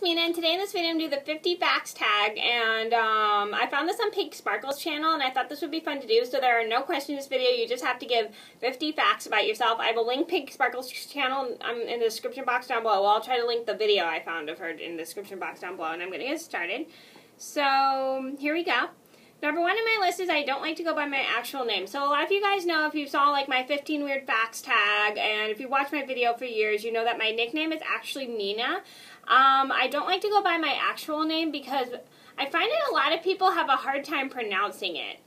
it's Mena, and today in this video I'm going to do the 50 facts tag, and I found this on Pink Sparkle's channel, and I thought this would be fun to do, so there are no questions in this video. You just have to give 50 facts about yourself. I will link Pink Sparkle's channel in the description box down below. Well, I'll try to link the video I found of her in the description box down below, and I'm going to get started. So, here we go. Number one on my list is I don't like to go by my actual name. So a lot of you guys know, if you saw like my 15 weird facts tag, and if you watched my video for years, you know that my nickname is actually Mena. I don't like to go by my actual name because I find that a lot of people have a hard time pronouncing it.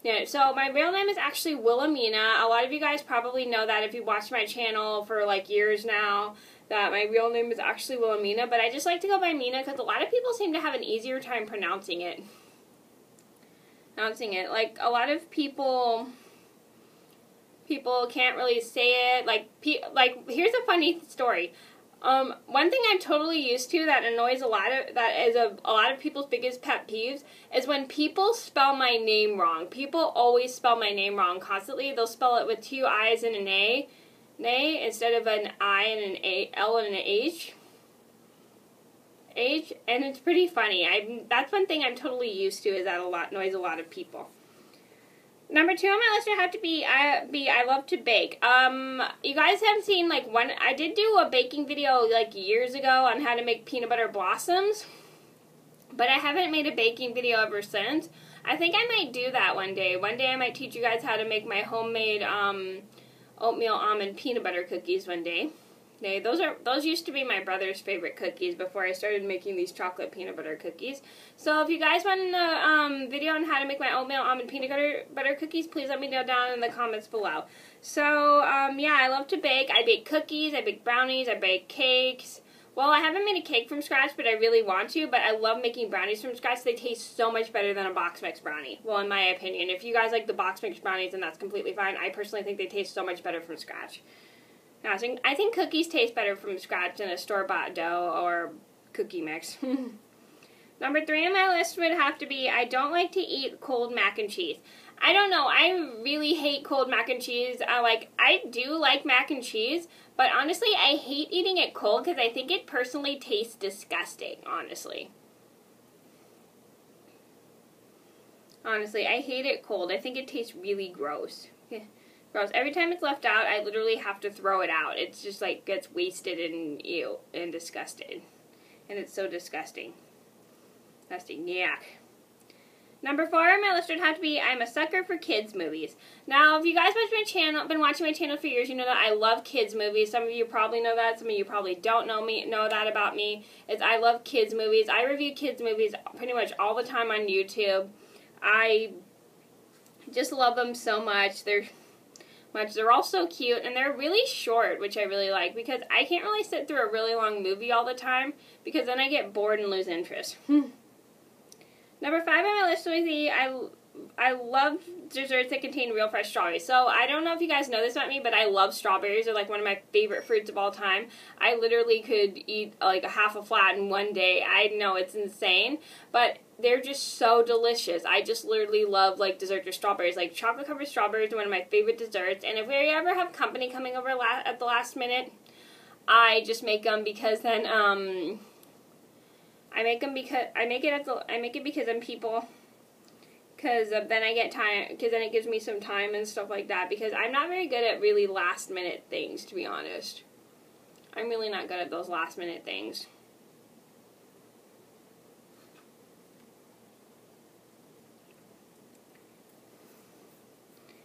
Yeah, so my real name is actually Wilhelmina. A lot of you guys probably know that if you watched my channel for like years now, that my real name is actually Wilhelmina, but I just like to go by Mena because a lot of people seem to have an easier time pronouncing it. Like, a lot of people can't really say it. Like, here's a funny story. One thing I'm totally used to that annoys a lot of people's biggest pet peeves is when people spell my name wrong. People always spell my name wrong constantly. They'll spell it with two I's and an A, instead of an I and an L and an H, and it's pretty funny. That's one thing I'm totally used to, is that annoys a lot of people. Number two on my list would have to be I love to bake. You guys haven't seen I did do a baking video like years ago on how to make peanut butter blossoms, but I haven't made a baking video ever since. I think I might do that one day. One day I might teach you guys how to make my homemade oatmeal almond peanut butter cookies one day. Those used to be my brother's favorite cookies before I started making these chocolate peanut butter cookies. So if you guys want a video on how to make my oatmeal almond peanut butter cookies, please let me know down in the comments below. So yeah, I love to bake. I bake cookies, I bake brownies, I bake cakes. Well, I haven't made a cake from scratch, but I really want to. But I love making brownies from scratch. They taste so much better than a box mix brownie. Well, in my opinion. If you guys like the box mix brownies, then that's completely fine. I personally think they taste so much better from scratch. Now, I think cookies taste better from scratch than a store-bought dough or cookie mix. Number three on my list would have to be I don't like to eat cold mac and cheese. I don't know. I really hate cold mac and cheese. I do like mac and cheese, but honestly, I hate eating it cold because I think it personally tastes disgusting, honestly. Honestly, I hate it cold. I think it tastes really gross. Gross. Every time it's left out, I literally have to throw it out. It's just like gets wasted and ew and disgusted. And it's so disgusting. Disgusting. Yuck. Number four on my list would have to be I'm a sucker for kids movies. Now, if you guys watch my channel, been watching my channel for years, you know that I love kids movies. Some of you probably know that. Some of you probably don't know that about me. Is I love kids movies. I review kids movies pretty much all the time on YouTube. I just love them so much. They're all so cute, and they're really short, which I really like, because I can't really sit through a really long movie all the time, because then I get bored and lose interest. Number five on my list would be I love desserts that contain real fresh strawberries. So I don't know if you guys know this about me, but I love strawberries. They're like one of my favorite fruits of all time. I literally could eat like a half a flat in one day. I know it's insane, but they're just so delicious. I just literally love like desserts with strawberries. Like chocolate covered strawberries are one of my favorite desserts. And if we ever have company coming over at the last minute, I just make them because then I make it because I'm people. Because then I get time, because then it gives me some time and stuff like that, because I'm not very good at really last minute things, to be honest. I'm really not good at those last minute things.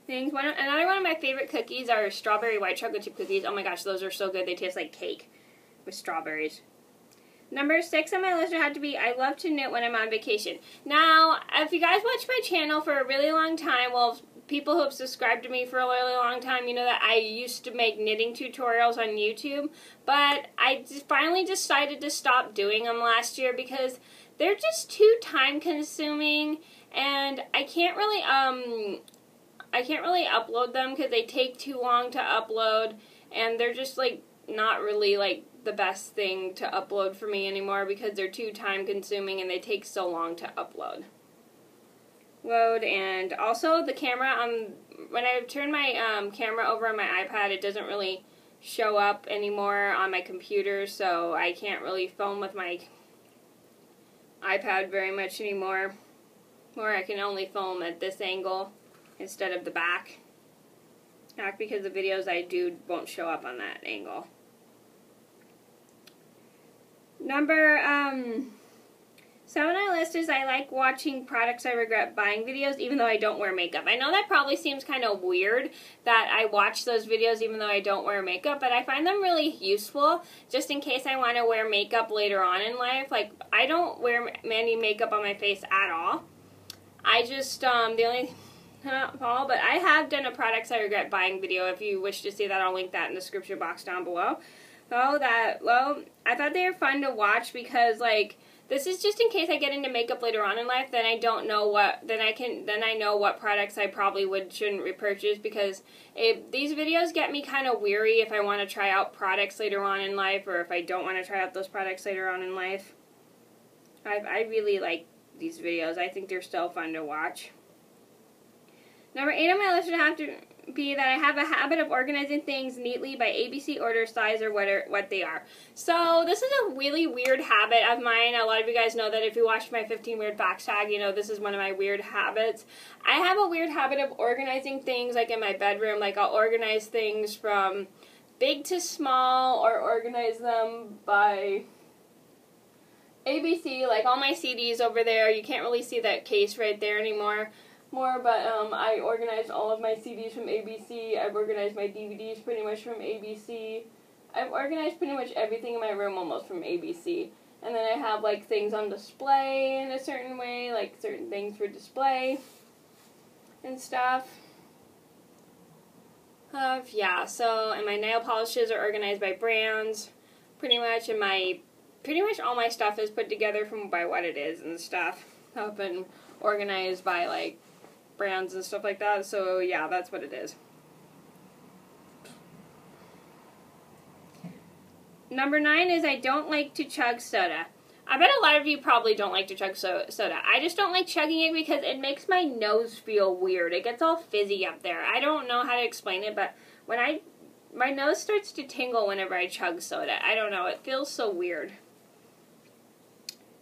Another one of my favorite cookies are strawberry white chocolate chip cookies. Oh my gosh, those are so good. They taste like cake with strawberries. Number six on my list would have to be I love to knit when I'm on vacation. Now, if you guys watch my channel for a really long time, well, people who have subscribed to me for a really long time, you know that I used to make knitting tutorials on YouTube, but I finally decided to stop doing them last year because they're just too time consuming, and I can't really upload them because they take too long to upload, and they're just like not really like the best thing to upload for me anymore because they're too time consuming and they take so long to upload. And also the camera, when I turn my camera over on my iPad, it doesn't really show up anymore on my computer, so I can't really film with my iPad very much anymore. Or I can only film at this angle instead of the back. Not because the videos I do won't show up on that angle. Number 7 on my list is I like watching products I regret buying videos even though I don't wear makeup. I know that probably seems kind of weird that I watch those videos even though I don't wear makeup, but I find them really useful just in case I want to wear makeup later on in life. Like, I don't wear any makeup on my face at all. I just, the only, Paul, but I have done a products I regret buying video. If you wish to see that, I'll link that in the description box down below. I thought they were fun to watch because, like, this is just in case I get into makeup later on in life, then I don't know what, then I know what products I probably shouldn't repurchase, because these videos get me kind of weary if I want to try out products later on in life, or if I don't want to try out those products later on in life. I really like these videos. I think they're still fun to watch. Number 8 on my list would have to be that I have a habit of organizing things neatly by ABC order, size, or what they are. So this is a really weird habit of mine. A lot of you guys know that if you watched my 15 weird facts tag, you know this is one of my weird habits. I have a weird habit of organizing things like in my bedroom. Like, I'll organize things from big to small, or organize them by ABC, like all my CDs over there. You can't really see that case right there anymore. But I organized all of my CDs from ABC. I've organized my DVDs pretty much from ABC. I've organized pretty much everything in my room almost from ABC. And then I have, like, things on display in a certain way, like certain things for display and stuff. Yeah, so, and my nail polishes are organized by brands, pretty much, and pretty much all my stuff is put together by what it is and stuff. I've been organized by, like, brands and stuff like that, so yeah, that's what it is. Number 9 is I don't like to chug soda. I bet a lot of you probably don't like to chug soda. I just don't like chugging it because it makes my nose feel weird. It gets all fizzy up there. I don't know how to explain it, but when my nose starts to tingle whenever I chug soda. I don't know, it feels so weird.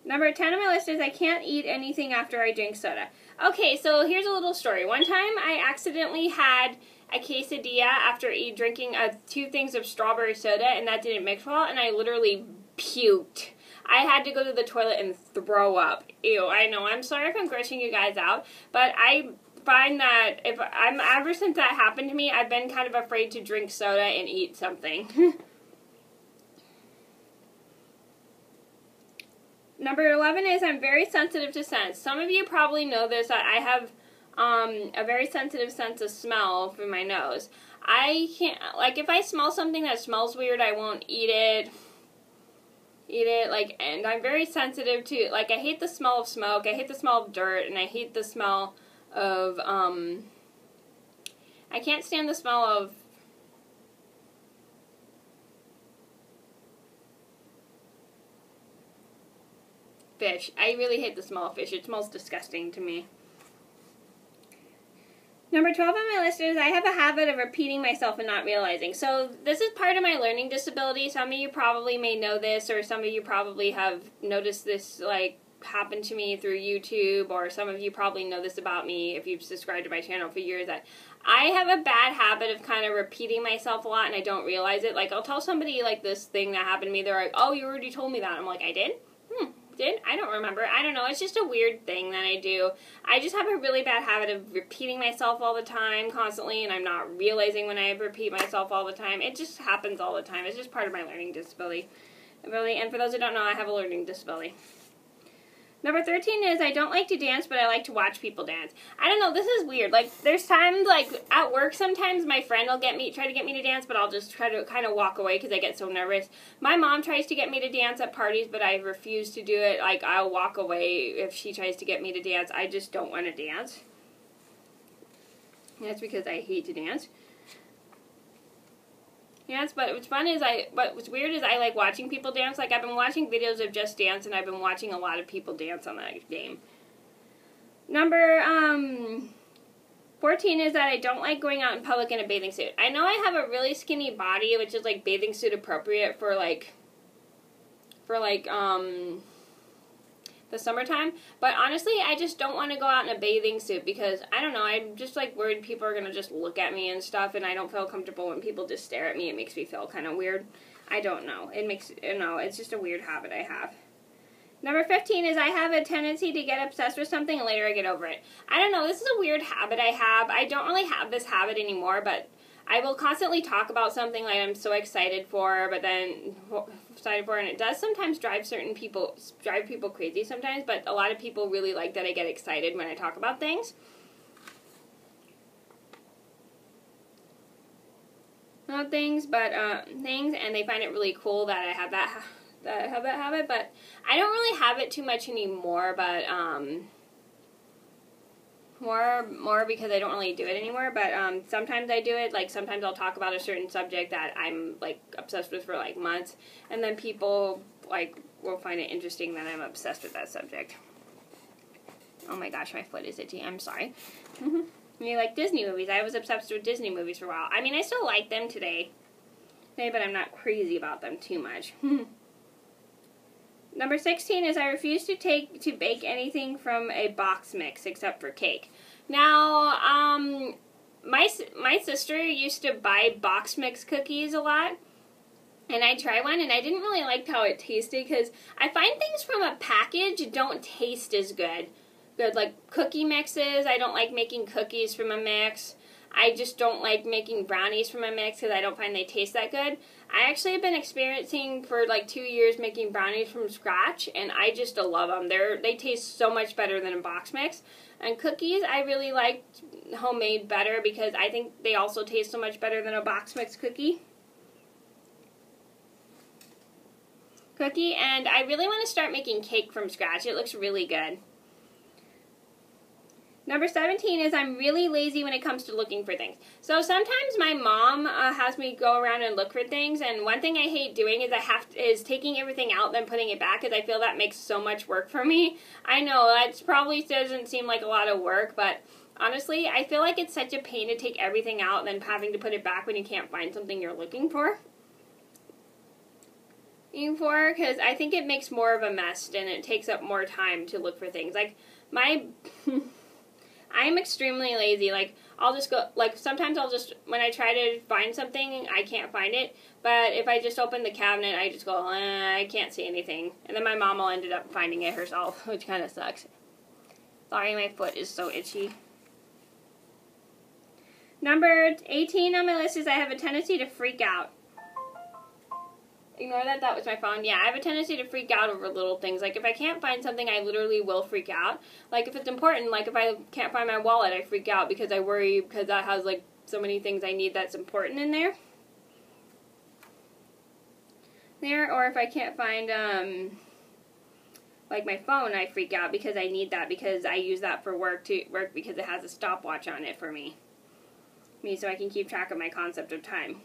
Number 10 on my list is I can't eat anything after I drink soda. Okay, so here's a little story. One time I accidentally had a quesadilla after drinking 2 things of strawberry soda, and that didn't mix well, and I literally puked. I had to go to the toilet and throw up. Ew, I know. I'm sorry if I'm grossing you guys out, but I find that ever since that happened to me, I've been kind of afraid to drink soda and eat something. Number 11 is I'm very sensitive to scents. Some of you probably know this. I have a very sensitive sense of smell for my nose. I can't, like, if I smell something that smells weird, I won't eat it. Like, and I'm very sensitive to, like, I hate the smell of smoke, I hate the smell of dirt, and I hate the smell of, I can't stand the smell of fish. I really hate the smell of fish. It smells disgusting to me. Number 12 on my list is I have a habit of repeating myself and not realizing. So this is part of my learning disability. Some of you probably may know this, or some of you probably have noticed this, like, happen to me through YouTube, or some of you probably know this about me if you've subscribed to my channel for years, that I have a bad habit of kind of repeating myself a lot and I don't realize it. Like, I'll tell somebody, like, this thing that happened to me. They're like, oh, you already told me that. I'm like, I did? Did? I don't remember. I don't know. It's just a weird thing that I do. I just have a really bad habit of repeating myself all the time, constantly, and I'm not realizing when I repeat myself all the time. It just happens all the time. It's just part of my learning disability. And for those who don't know, I have a learning disability. Number 13 is I don't like to dance, but I like to watch people dance. I don't know, this is weird. Like, there's times, like, at work sometimes my friend will try to get me to dance, but I'll just try to kind of walk away because I get so nervous. My mom tries to get me to dance at parties, but I refuse to do it. Like, I'll walk away if she tries to get me to dance. I just don't want to dance. That's because I hate to dance. Yes, but what's weird is I like watching people dance. Like, I've been watching videos of Just Dance, and I've been watching a lot of people dance on that game. Number 14 is that I don't like going out in public in a bathing suit. I know I have a really skinny body, which is, like, bathing suit appropriate for the summertime. But honestly, I just don't want to go out in a bathing suit because, I don't know, I'm just like worried people are going to just look at me and stuff, and I don't feel comfortable when people just stare at me. It makes me feel kind of weird. I don't know. It's just a weird habit I have. Number 15 is I have a tendency to get obsessed with something and later I get over it. I don't know. This is a weird habit I have. I don't really have this habit anymore, but I will constantly talk about something like I'm so excited for, and it does sometimes drive people crazy sometimes, but a lot of people really like that I get excited when I talk about things. Not things, but things, and they find it really cool that I have that habit, but I don't really have it too much anymore, but more because I don't really do it anymore, but sometimes I do it. Like, sometimes I'll talk about a certain subject that I'm, like, obsessed with for, like, months, and then people, like, will find it interesting that I'm obsessed with that subject. Oh my gosh, my foot is itchy. I'm sorry. You like Disney movies. I was obsessed with Disney movies for a while. I mean, I still like them today, but I'm not crazy about them too much. Number 16 is I refuse to bake anything from a box mix except for cake. Now, my sister used to buy box mix cookies a lot, and I tried one, and I didn't really like how it tasted because I find things from a package don't taste as good. Like cookie mixes, I don't like making cookies from a mix. I just don't like making brownies from a mix because I don't find they taste that good. I actually have been experiencing for like 2 years making brownies from scratch, and I just love them. They taste so much better than a box mix. And cookies, I really like homemade better because I think they also taste so much better than a box mix cookie. And I really want to start making cake from scratch. It looks really good. Number 17 is I'm really lazy when it comes to looking for things. So sometimes my mom has me go around and look for things, and one thing I hate doing is taking everything out and then putting it back, because I feel that makes so much work for me. I know that probably doesn't seem like a lot of work, but honestly, I feel like it's such a pain to take everything out and then having to put it back when you can't find something you're looking for. Because I think it makes more of a mess and it takes up more time to look for things. Like, I am extremely lazy. Like, I'll just go, like, sometimes when I try to find something, I can't find it. But if I just open the cabinet, I just go, I can't see anything. And then my mom will end up finding it herself, which kind of sucks. Sorry, my foot is so itchy. Number 18 on my list is I have a tendency to freak out. Ignore that, that was my phone. Yeah, I have a tendency to freak out over little things. Like, if I can't find something, I literally will freak out. Like, if it's important, like, if I can't find my wallet, I freak out because I worry because that has, like, so many things I need that's important in there. Or if I can't find, like, my phone, I freak out because I need that because I use that for work because it has a stopwatch on it for me. So I can keep track of my concept of time.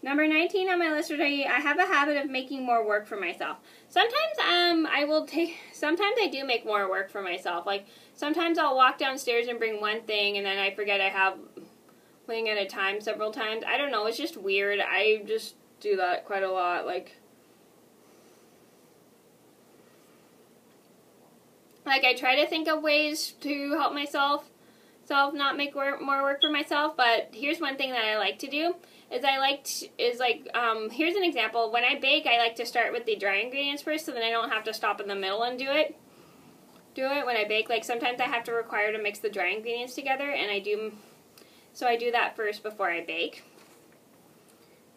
Number 19 on my list today, I have a habit of making more work for myself. Sometimes I do make more work for myself. Like, sometimes I'll walk downstairs and bring one thing and then I forget I have thing at a time several times. I don't know, it's just weird. I just do that quite a lot. Like I try to think of ways to help myself not make more work for myself, but here's one thing that I like to do. Here's an example. When I bake, I like to start with the dry ingredients first, so then I don't have to stop in the middle and do it when I bake. Like, sometimes I have to require to mix the dry ingredients together, and I do that first before I bake.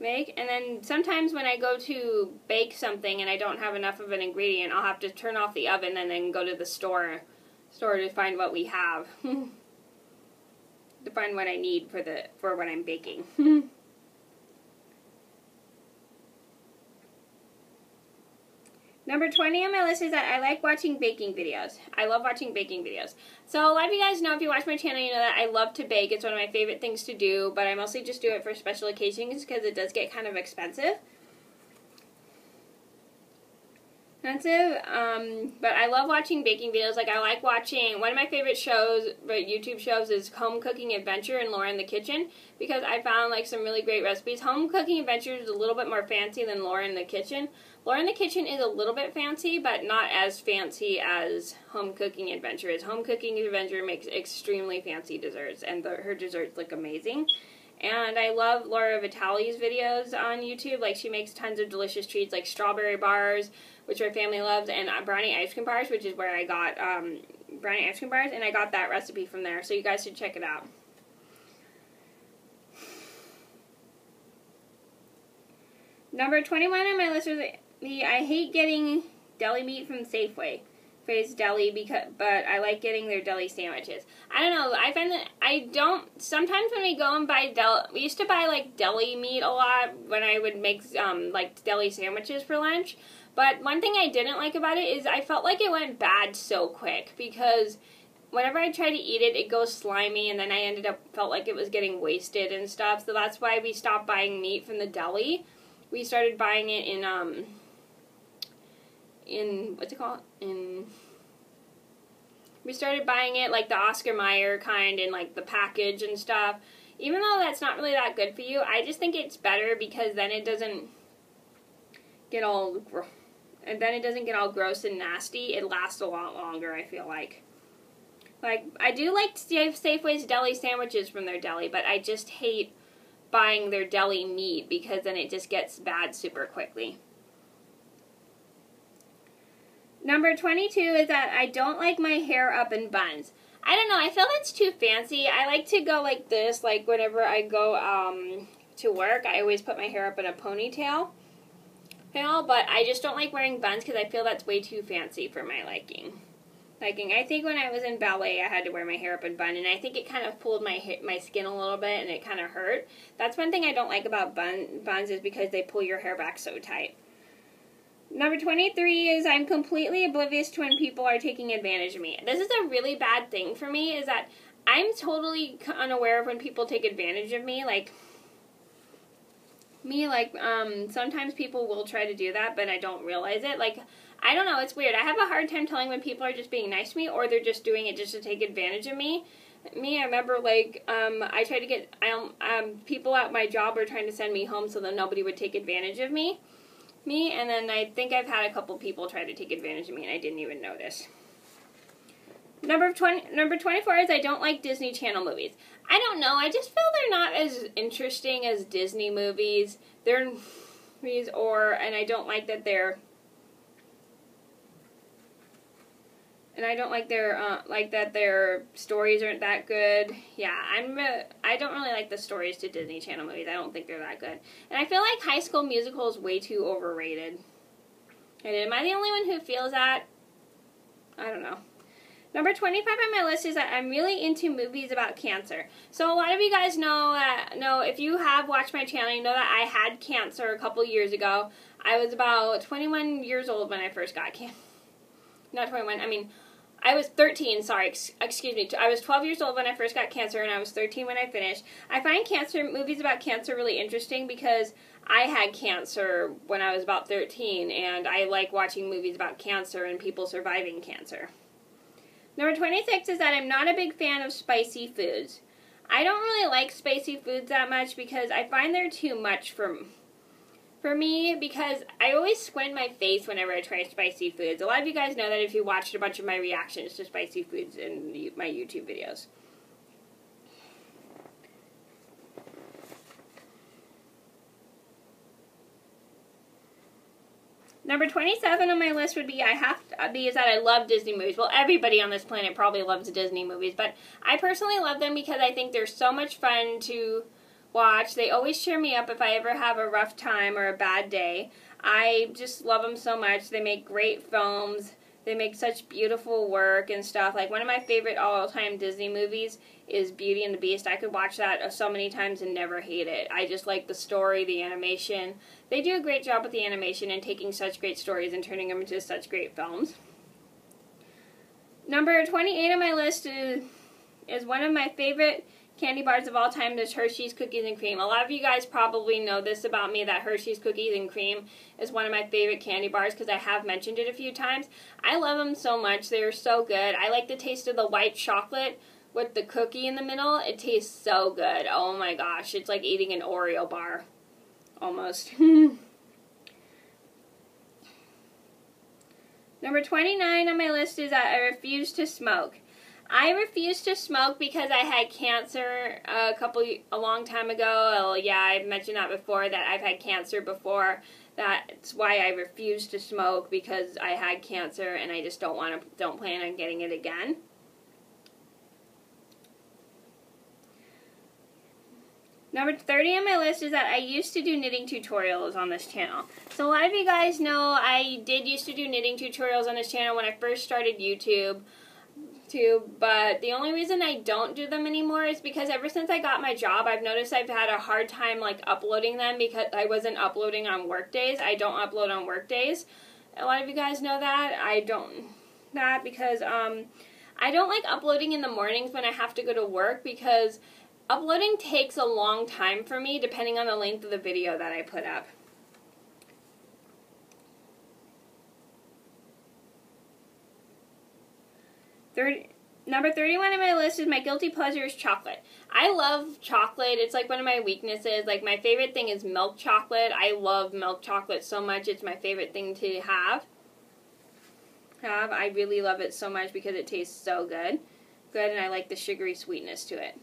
And then sometimes when I go to bake something and I don't have enough of an ingredient, I'll have to turn off the oven and then go to the store to find what we have. To find what I need for what I'm baking. Number 20 on my list is that I like watching baking videos. I love watching baking videos. So a lot of you guys know, if you watch my channel, you know that I love to bake. It's one of my favorite things to do, but I mostly just do it for special occasions because it does get kind of expensive. expensive, but I love watching baking videos. Like, I like watching, one of my favorite shows, YouTube shows, is Home Cooking Adventure and Laura in the Kitchen, because I found, like, some really great recipes. Home Cooking Adventure is a little bit more fancy than Laura in the Kitchen. Laura in the Kitchen is a little bit fancy, but not as fancy as Home Cooking Adventure is. Home Cooking Adventure makes extremely fancy desserts, and her desserts look amazing. And I love Laura Vitale's videos on YouTube. Like, she makes tons of delicious treats, like strawberry bars, which my family loves, and brownie ice cream bars, which is where I got brownie ice cream bars, and I got that recipe from there, so you guys should check it out. Number 21 on my list is I hate getting deli meat from Safeway. Phrase deli, but I like getting their deli sandwiches. I don't know, I find that I don't, sometimes when we go and buy we used to buy like deli meat a lot when I would make like deli sandwiches for lunch, but one thing I didn't like about it is I felt like it went bad so quick, because whenever I try to eat it, it goes slimy, and then I felt like it was getting wasted and stuff, so that's why we stopped buying meat from the deli. We started buying it what's it called? We started buying it like the Oscar Mayer kind, in like the package and stuff. Even though that's not really that good for you, I just think it's better because then it doesn't get all gross and nasty. It lasts a lot longer, I feel like. Like, I do like Safeway's deli sandwiches from their deli, but I just hate buying their deli meat because then it just gets bad super quickly. Number 22 is that I don't like my hair up in buns. I don't know, I feel that's too fancy. I like to go like this, like whenever I go to work, I always put my hair up in a ponytail. But I just don't like wearing buns because I feel that's way too fancy for my liking. I think when I was in ballet, I had to wear my hair up in bun, and I think it kind of pulled my skin a little bit, and it kind of hurt. That's one thing I don't like about buns is because they pull your hair back so tight. Number 23 is I'm completely oblivious to when people are taking advantage of me. This is a really bad thing for me, is that I'm totally unaware of when people take advantage of me. Sometimes people will try to do that, but I don't realize it. Like, I don't know, it's weird. I have a hard time telling when people are just being nice to me or they're just doing it just to take advantage of me. I remember, I tried to get, people at my job were trying to send me home so that nobody would take advantage of me, and then I think I've had a couple people try to take advantage of me and I didn't even notice. Number 24 is I don't like Disney Channel movies. I don't know, I just feel they're not as interesting as Disney movies. And I don't like that they're, their stories aren't that good. Yeah, I don't really like the stories to Disney Channel movies. I don't think they're that good. And I feel like High School Musical is way too overrated. And am I the only one who feels that? I don't know. Number 25 on my list is that I'm really into movies about cancer. So a lot of you guys know, if you have watched my channel, you know that I had cancer a couple years ago. I was about 21 years old when I first got cancer. Not 21, I was 13, sorry, excuse me. I was 12 years old when I first got cancer, and I was 13 when I finished. I find movies about cancer really interesting because I had cancer when I was about 13, and I like watching movies about cancer and people surviving cancer. Number 26 is that I'm not a big fan of spicy foods. I don't really like spicy foods that much because I find they're too much for me, because I always squint my face whenever I try spicy foods. A lot of you guys know that if you watched a bunch of my reactions to spicy foods in my YouTube videos. Number 27 on my list would be is that I love Disney movies. Well, everybody on this planet probably loves Disney movies, but I personally love them because I think they're so much fun to watch. They always cheer me up if I ever have a rough time or a bad day. I just love them so much. They make great films. They make such beautiful work and stuff. Like, one of my favorite all-time Disney movies is Beauty and the Beast. I could watch that so many times and never hate it. I just like the story, the animation. They do a great job with the animation and taking such great stories and turning them into such great films. Number 28 on my list is one of my favorite candy bars of all time is Hershey's Cookies and Cream. A lot of you guys probably know this about me, that Hershey's Cookies and Cream is one of my favorite candy bars because I have mentioned it a few times. I love them so much. They're so good. I like the taste of the white chocolate with the cookie in the middle. It tastes so good. Oh my gosh. It's like eating an Oreo bar. Almost. Number 29 on my list is that I refuse to smoke. I refuse to smoke because I had cancer a long time ago. Oh, yeah, I've mentioned that before, that I've had cancer before. That's why I refuse to smoke, because I had cancer and I just don't plan on getting it again. Number 30 on my list is that I used to do knitting tutorials on this channel. So a lot of you guys know I did used to do knitting tutorials on this channel when I first started YouTube. But the only reason I don't do them anymore is because ever since I got my job, I've noticed I've had a hard time like uploading them because I wasn't uploading on work days. I don't upload on work days. A lot of you guys know that. I don't because I don't like uploading in the mornings when I have to go to work, because uploading takes a long time for me depending on the length of the video that I put up. Number 31 on my list is my guilty pleasure is chocolate. I love chocolate. It's like one of my weaknesses. Like, my favorite thing is milk chocolate. I love milk chocolate so much. It's my favorite thing to have. I really love it so much because it tastes so good. And I like the sugary sweetness to it.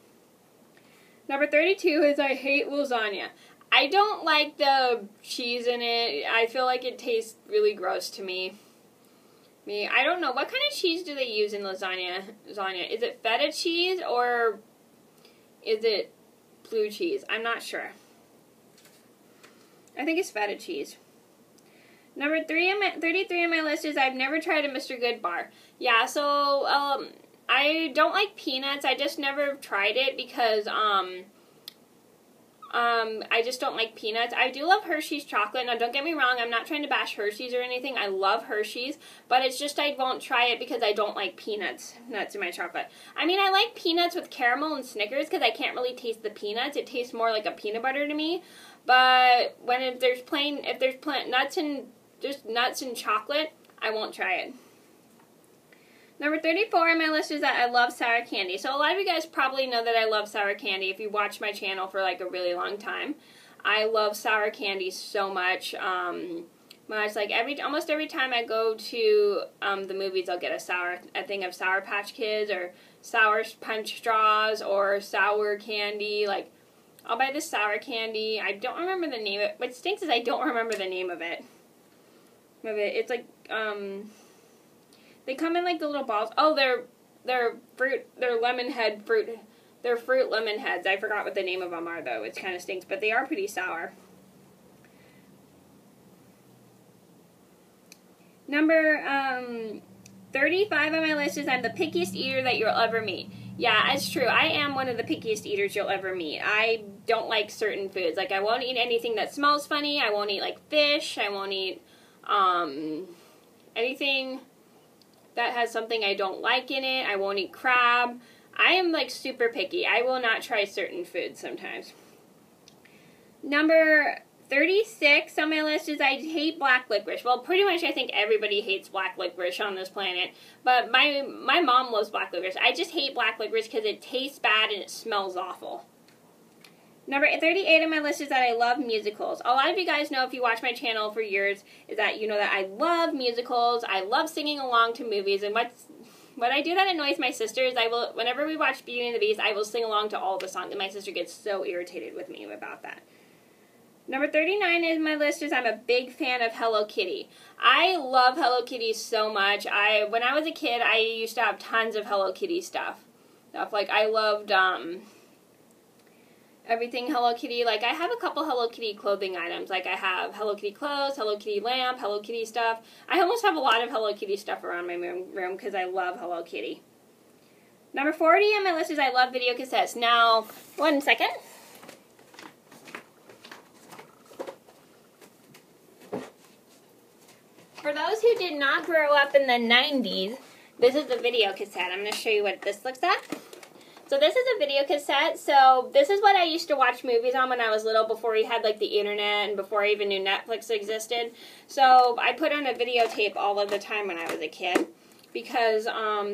Number 32 is I hate lasagna. I don't like the cheese in it. I feel like it tastes really gross to me. I don't know. What kind of cheese do they use in lasagna? Is it feta cheese or is it blue cheese? I'm not sure. I think it's feta cheese. Number 33 on my list is I've never tried a Mr. Goodbar. Yeah, so I don't like peanuts. I just never tried it because I just don't like peanuts. I do love Hershey's chocolate. Now, don't get me wrong. I'm not trying to bash Hershey's or anything. I love Hershey's, but it's just I won't try it because I don't like nuts in my chocolate. I mean, I like peanuts with caramel and Snickers because I can't really taste the peanuts. It tastes more like a peanut butter to me. But if there's nuts and chocolate, I won't try it. Number 34 on my list is that I love sour candy. So a lot of you guys probably know that I love sour candy if you watch my channel for like a really long time. I love sour candy so much. Like almost every time I go to the movies, I'll get a thing of Sour Patch Kids or Sour Punch Straws or sour candy. Like, I'll buy this sour candy. I don't remember the name of it. What stinks is I don't remember the name of it. It's like they come in like the little balls. Oh, they're lemon head fruit. They're fruit lemon heads. I forgot what the name of them are though. It kind of stinks, but they are pretty sour. Number 35 on my list is I'm the pickiest eater that you'll ever meet. Yeah, it's true. I am one of the pickiest eaters you'll ever meet. I don't like certain foods. Like, I won't eat anything that smells funny. I won't eat like fish. I won't eat anything that has something I don't like in it. I won't eat crab. I am like super picky. I will not try certain foods sometimes. Number 36 on my list is I hate black licorice. Well, pretty much I think everybody hates black licorice on this planet. But my mom loves black licorice. I just hate black licorice because it tastes bad and it smells awful. Number 38 on my list is that I love musicals. A lot of you guys know, if you watch my channel for years, is that you know that I love musicals. I love singing along to movies. And what I do that annoys my sister is whenever we watch Beauty and the Beast, I will sing along to all the songs. And my sister gets so irritated with me about that. Number 39 in my list is I'm a big fan of Hello Kitty. I love Hello Kitty so much. When I was a kid, I used to have tons of Hello Kitty stuff. Like, I loved everything Hello Kitty. Like, I have a couple Hello Kitty clothing items. Like, I have Hello Kitty clothes, Hello Kitty lamp, Hello Kitty stuff. I almost have a lot of Hello Kitty stuff around my room because I love Hello Kitty. Number 40 on my list is I love video cassettes. Now, one second. For those who did not grow up in the 90s, this is the video cassette. I'm going to show you what this looks like. So this is a video cassette. So this is what I used to watch movies on when I was little, before we had like the internet and before I even knew Netflix existed. So I put on a videotape all of the time when I was a kid, because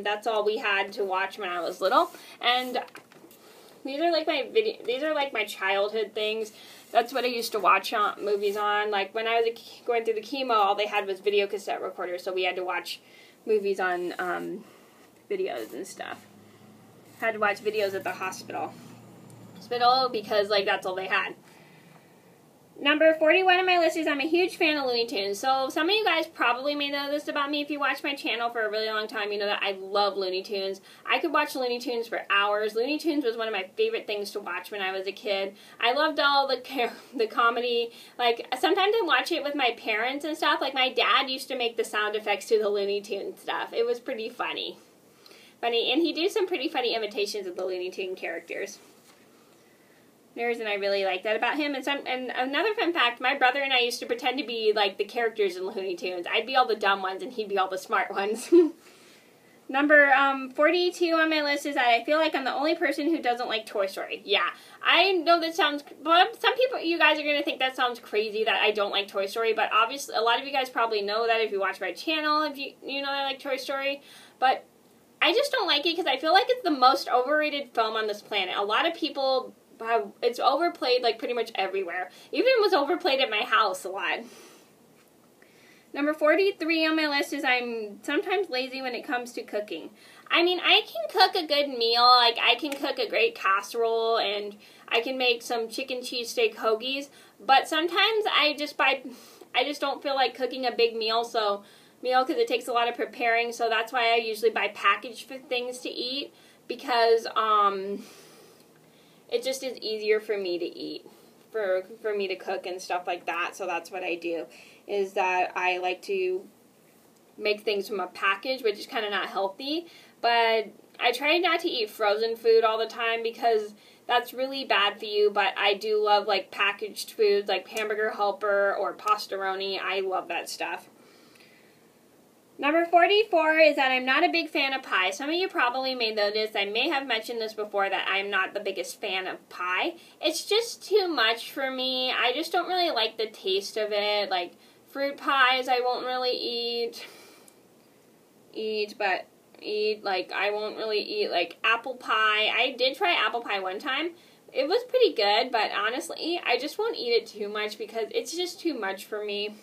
that's all we had to watch when I was little. And these are like my childhood things. That's what I used to watch movies on. Like when I was going through the chemo, all they had was video cassette recorders, so we had to watch movies on videos and stuff. Had to watch videos at the hospital because like that's all they had. Number 41 on my list is I'm a huge fan of Looney Tunes. So some of you guys probably may know this about me. If you watch my channel for a really long time, you know that I love Looney Tunes. I could watch Looney Tunes for hours. Looney Tunes was one of my favorite things to watch when I was a kid. I loved all the comedy. Like, sometimes I watch it with my parents and stuff. Like, my dad used to make the sound effects to the Looney Tunes stuff. It was pretty funny. And he did some pretty funny imitations of the Looney Tune characters. And I really like that about him. And another fun fact, my brother and I used to pretend to be like the characters in Looney Tunes. I'd be all the dumb ones and he'd be all the smart ones. Number 42 on my list is that I feel like I'm the only person who doesn't like Toy Story. Yeah, I know that sounds, but some people, you guys are going to think that sounds crazy that I don't like Toy Story, but obviously a lot of you guys probably know that if you watch my channel, if you know that I like Toy Story, but I just don't like it because I feel like it's the most overrated film on this planet. A lot of people... It's overplayed like pretty much everywhere. Even was overplayed at my house a lot. Number 43 on my list is I'm sometimes lazy when it comes to cooking. I mean, I can cook a good meal. Like, I can cook a great casserole and I can make some chicken cheesesteak hoagies. But sometimes I just don't feel like cooking a big meal because it takes a lot of preparing. So that's why I usually buy packaged things to eat, because it just is easier for me to eat, for me to cook and stuff like that. So that's what I do, is that I like to make things from a package, which is kind of not healthy. But I try not to eat frozen food all the time because that's really bad for you. But I do love like packaged foods like Hamburger Helper or Pastaroni. I love that stuff. Number 44 is that I'm not a big fan of pie. Some of you probably may notice, I may have mentioned this before, that I'm not the biggest fan of pie. It's just too much for me. I just don't really like the taste of it. Like, fruit pies I won't really eat. Like, I won't really eat, like, apple pie. I did try apple pie one time. It was pretty good, but honestly, I just won't eat it too much because it's just too much for me.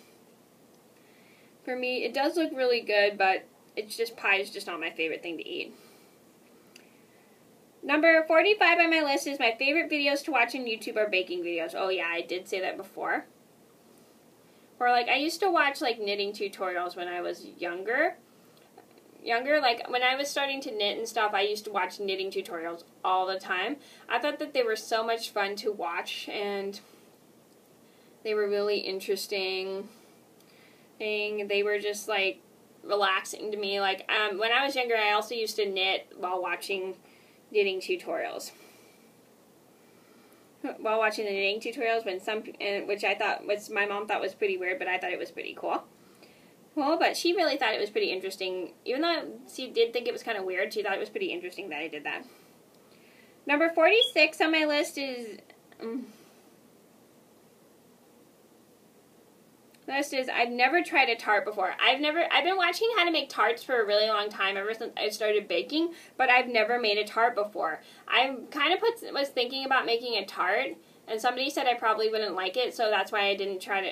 For me, it does look really good, but it's just, pie is just not my favorite thing to eat. Number 45 on my list is my favorite videos to watch on YouTube are baking videos. Oh yeah, I did say that before. Or like, I used to watch like knitting tutorials when I was younger. Like when I was starting to knit and stuff, I used to watch knitting tutorials all the time. I thought that they were so much fun to watch, and they were really interesting. They were just like relaxing to me. Like when I was younger, I also used to knit while watching knitting tutorials. While watching the knitting tutorials, which my mom thought was pretty weird, but I thought it was pretty cool. Well, but she really thought it was pretty interesting. Even though she did think it was kind of weird, she thought it was pretty interesting that I did that. Number 46 on my list is... I've never tried a tart before. I've been watching how to make tarts for a really long time, ever since I started baking, but I've never made a tart before. I kind of was thinking about making a tart, and somebody said I probably wouldn't like it, so that's why I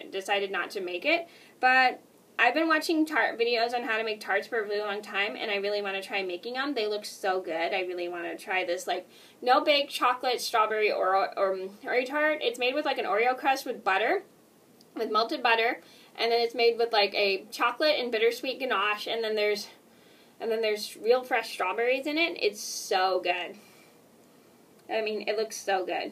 decided not to make it. But I've been watching tart videos on how to make tarts for a really long time, and I really want to try making them. They look so good. I really want to try this, like, no-bake chocolate strawberry Oreo tart. It's made with, like, an Oreo crust with butter, with melted butter, and then it's made with like a chocolate and bittersweet ganache, and then there's real fresh strawberries in it. It's so good. I mean, it looks so good.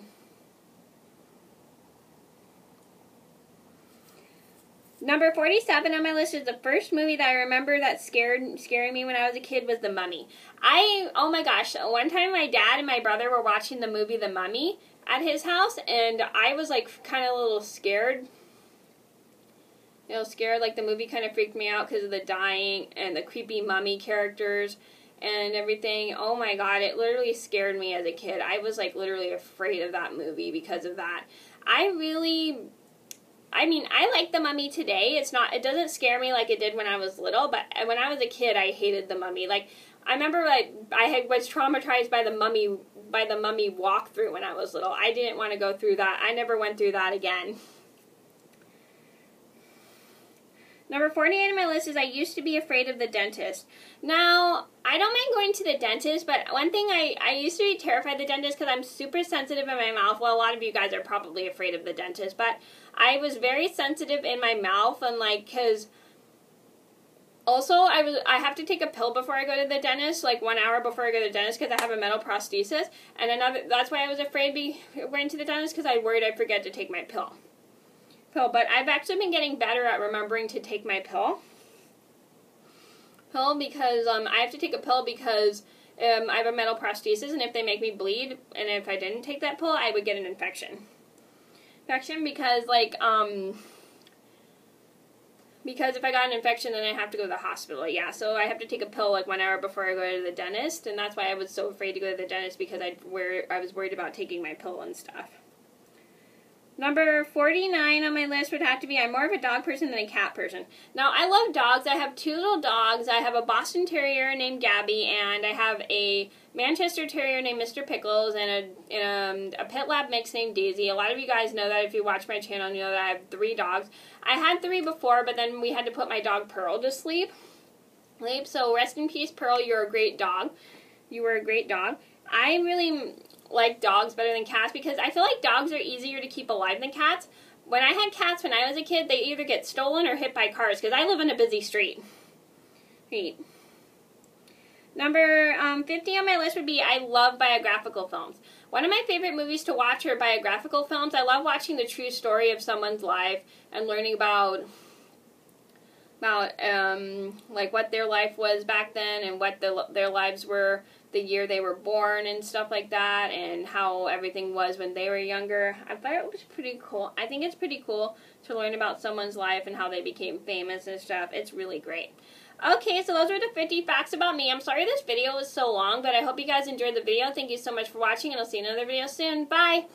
Number 47 on my list is the first movie that I remember that scaring me when I was a kid was The Mummy. Oh my gosh, one time my dad and my brother were watching the movie The Mummy at his house, and I was like kind of a little scared. Like the movie kind of freaked me out because of the dying and the creepy mummy characters. and everything. Oh my god, it literally scared me as a kid. I was like literally afraid of that movie because of that. I like The Mummy today. It doesn't scare me like it did when I was little, but when I was a kid, I hated The Mummy. Like, I remember like was traumatized by the mummy walkthrough when I was little. I didn't want to go through that. I never went through that again. Number 48 on my list is I used to be afraid of the dentist. Now, I don't mind going to the dentist, but one thing I used to be terrified of the dentist because I'm super sensitive in my mouth. Well, a lot of you guys are probably afraid of the dentist, but I was very sensitive in my mouth, and like, because also I have to take a pill before I go to the dentist, like 1 hour before I go to the dentist because I have a metal prosthesis, and that's why I was afraid going to the dentist because I worried I'd forget to take my pill. But I've actually been getting better at remembering to take my pill because I have to take a pill because I have a metal prosthesis, and if they make me bleed, and if I didn't take that pill, I would get an infection because if I got an infection, then I have to go to the hospital. Yeah, so I have to take a pill like 1 hour before I go to the dentist, and that's why I was so afraid to go to the dentist because I was worried about taking my pill and stuff. Number 49 on my list would have to be I'm more of a dog person than a cat person. Now, I love dogs. I have 2 little dogs. I have a Boston Terrier named Gabby, and I have a Manchester Terrier named Mr. Pickles, and a Pit Lab mix named Daisy. A lot of you guys know that if you watch my channel, you know that I have 3 dogs. I had 3 before, but then we had to put my dog Pearl to sleep. So rest in peace, Pearl. You're a great dog. You were a great dog. I really like dogs better than cats because I feel like dogs are easier to keep alive than cats. When I had cats when I was a kid, they either get stolen or hit by cars because I live on a busy street. Right. Number 50 on my list would be I love biographical films. One of my favorite movies to watch are biographical films. I love watching the true story of someone's life and learning about like what their life was back then and what their lives were the year they were born and stuff like that, and how everything was when they were younger. I thought it was pretty cool. I think it's pretty cool to learn about someone's life and how they became famous and stuff. It's really great. Okay, so those are the 50 facts about me. I'm sorry this video was so long, but I hope you guys enjoyed the video. Thank you so much for watching, and I'll see you in another video soon. Bye!